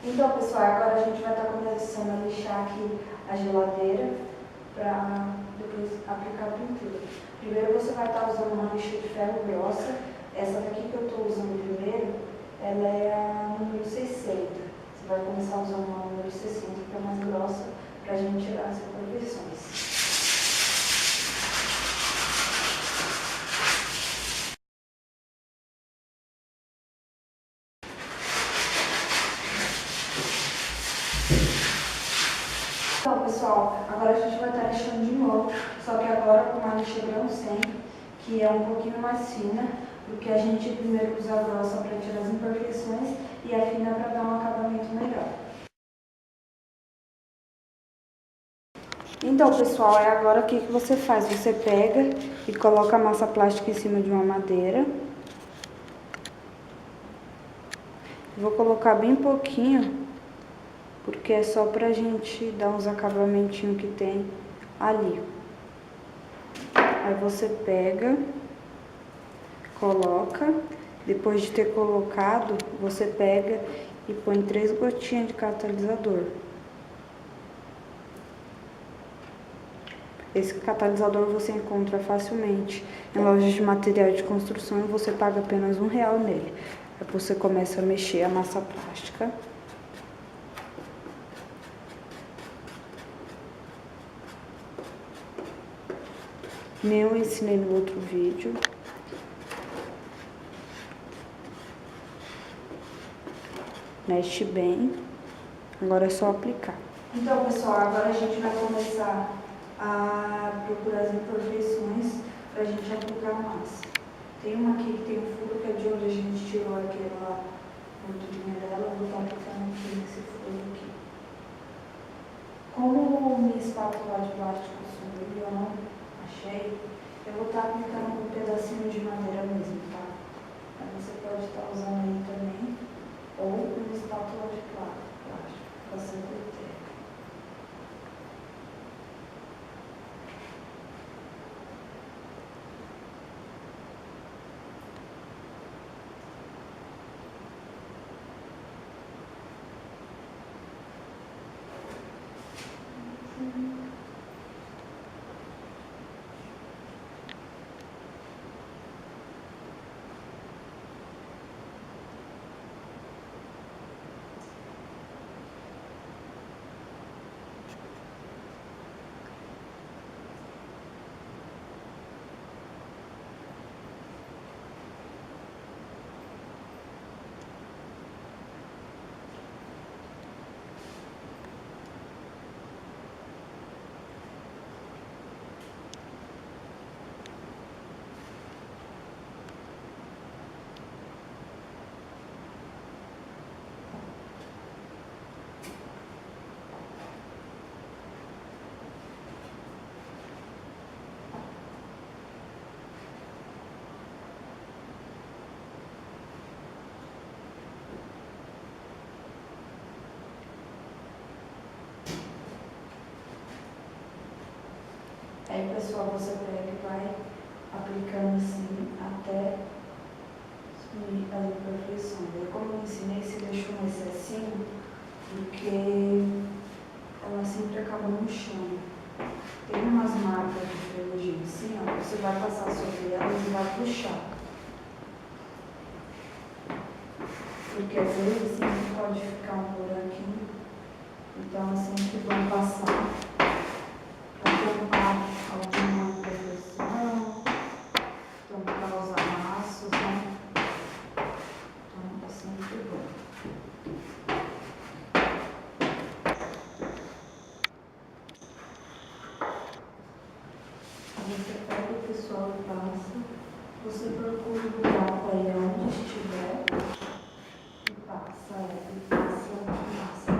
Então, pessoal, agora a gente vai estar começando a lixar aqui a geladeira para depois aplicar a pintura. Primeiro você vai estar usando uma lixa de ferro grossa. Essa daqui que eu estou usando primeiro, ela é a número 60. Você vai começar usando uma número 60, que é mais grossa, para a gente tirar as imperfeições. Então, pessoal, agora a gente vai estar lixando de novo, só que agora com uma lixa grão 100, que é um pouquinho mais fina, porque a gente primeiro usa a grossa para tirar as imperfeições e a fina para dar um acabamento melhor. Então, pessoal, é agora o que você faz? Você pega e coloca a massa plástica em cima de uma madeira. Vou colocar bem pouquinho, porque é só pra gente dar uns acabamentinhos que tem ali. Aí você pega, coloca, depois de ter colocado, você pega e põe 3 gotinhas de catalisador. Esse catalisador você encontra facilmente em lojas de material de construção e você paga apenas R$1 nele. Aí você começa a mexer a massa plástica. Nem eu ensinei no outro vídeo. Mexe bem. Agora é só aplicar. Então, pessoal, agora a gente vai começar a procurar as imperfeições para a gente aplicar a massa. Tem uma aqui que tem um furo, que é de onde a gente tirou aquela gordurinha dela. Vou estar aplicando aqui nesse furo aqui. Como minha espátula de plástico sumiu, eu não achei, eu vou estar aplicando um pedacinho de madeira mesmo, tá? Aí você pode estar usando aí também, ou uma espátula de plástico, para sempre ter. Aí, pessoal, você pega e vai aplicando assim até sumir as imperfeições. Aí, como eu ensinei, se deixa um excessinho, porque ela sempre acaba murchando. Tem umas marcas de ferrugem assim, ó, você vai passar sobre elas e vai puxar. Porque às vezes sempre pode ficar um buraquinho, então é sempre bom passar para tampar alguma imperfeição, tampar os amassos, né? Então é sempre bom. Você pega o pessoal e passa, você procura o buraco aí onde estiver e passa a massa.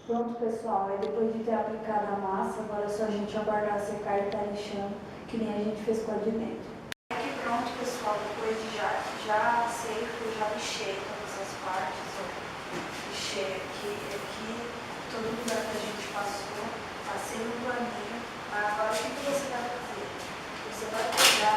Pronto, pessoal, aí depois de ter aplicado a massa, agora é só a gente aguardar secar e estar lixando, que nem a gente fez com a de dentro. Aqui pronto, pessoal, depois de já seco, já lixei todas as partes, ó. Lixei aqui, todo lugar que a gente passou, passei no paninho. Agora o que você vai fazer? Você vai pegar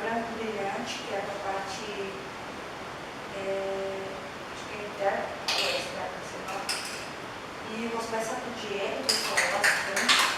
branco brilhante, que é a parte acho que é interna, ou externa, sei lá. E você vai sacudir ele, pessoal, bastante.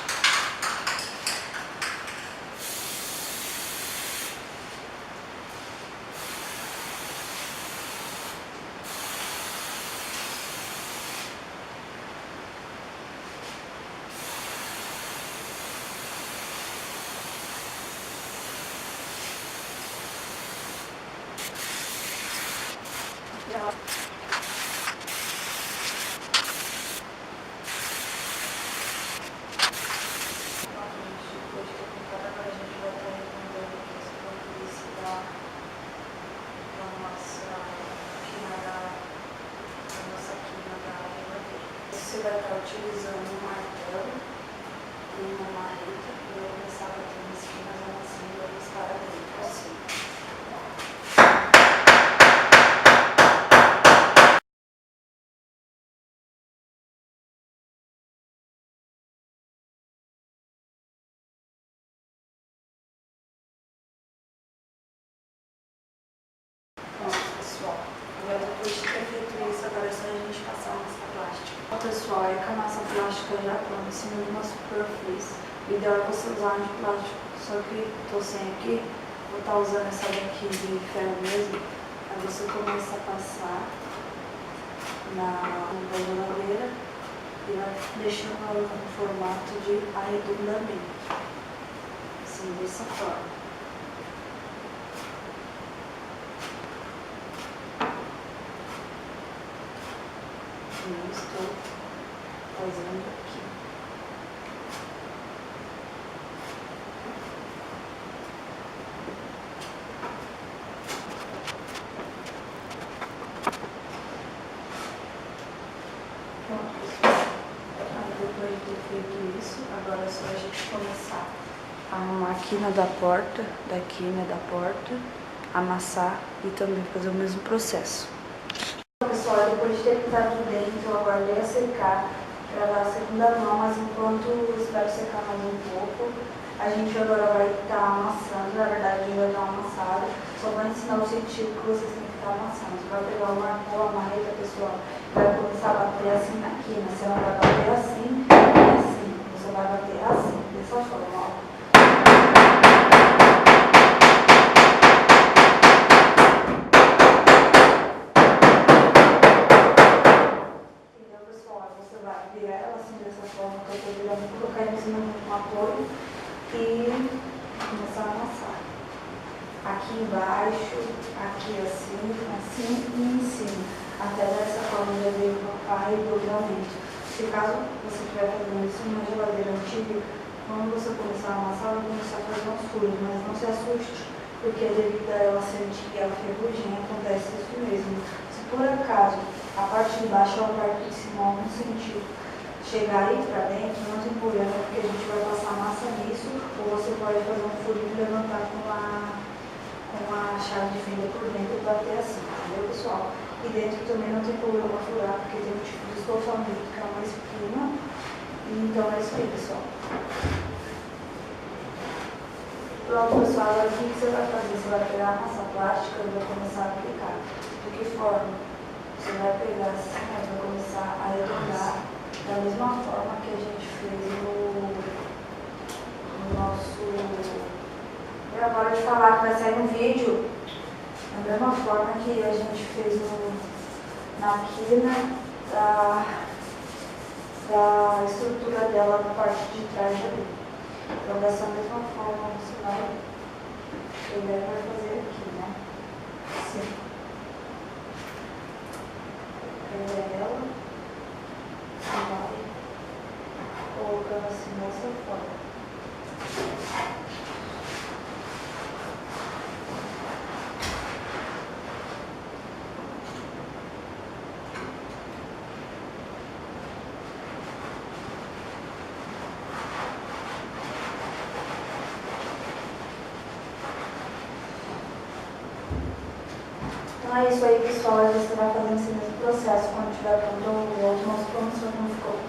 Você vai estar utilizando um martelo e uma marreta e vai começar a bater nas esquinas da massinha e vai para dentro, assim. Pronto, pessoal. Agora, depois de ter feito isso, agora é só a gente passar a massa plástica. Bom, pessoal, é que a massa plástica já pronta em cima de uma superfície. O ideal é você usar de plástico, só que estou sem aqui. Vou estar usando essa daqui de ferro mesmo. Aí você começa a passar na geladeira e vai deixando ela no formato de arredondamento. Assim, dessa forma. Eu estou fazendo aqui. Pronto, pessoal. Aí depois de ter feito isso, agora é só a gente começar a arrumar a quina da porta, da quina da porta, amassar e também fazer o mesmo processo. Pessoal, depois de ter pintado dentro, eu aguardei a secar para dar a segunda mão, mas enquanto espero secar mais um pouco, a gente agora vai estar amassando. Na verdade, a gente vai dar uma amassada, só vai ensinar o sentido que vocês têm que estar amassando. Você vai pegar o martelo, a marreta, pessoal, vai começar a bater assim na quina. Você não vai bater assim e assim, você vai bater assim, dessa forma, ó. Colocar em cima de um apoio e começar a amassar. Aqui embaixo, aqui assim, assim e em cima. Até dessa forma já veio o papai e dobramento. Se caso você estiver fazendo isso numa geladeira antiga, quando você começar a amassar, vai começar a fazer uns furos, mas não se assuste, porque devido a ela ser antiga e a ferrugem, acontece isso mesmo. Se por acaso a parte de baixo ou a parte de cima, em algum sentido, chegar aí para dentro, não tem problema, porque a gente vai passar massa nisso, ou você pode fazer um furinho e levantar com a chave de fenda por dentro e bater assim, entendeu, pessoal? E dentro também não tem problema furar, porque tem um tipo de estofamento que é uma espuma, então é isso aí, pessoal. Pronto, pessoal, agora o que você vai fazer? Você vai pegar a massa plástica e vai começar a aplicar. De que forma? Você vai pegar assim, vai começar a arredondar da mesma forma que a gente fez no nosso... Agora de falar que vai sair no vídeo, da mesma forma que a gente fez na quina da estrutura dela na parte de trás ali. Então dessa mesma forma você vai pegar e vai fazer aqui, né? Assim. Pega ela. Vai colocando assim dessa forma. Então é isso aí, pessoal. Você vai fazendo esse mesmo processo quando tiver pronto o outro. Nós vamos ver como ficou.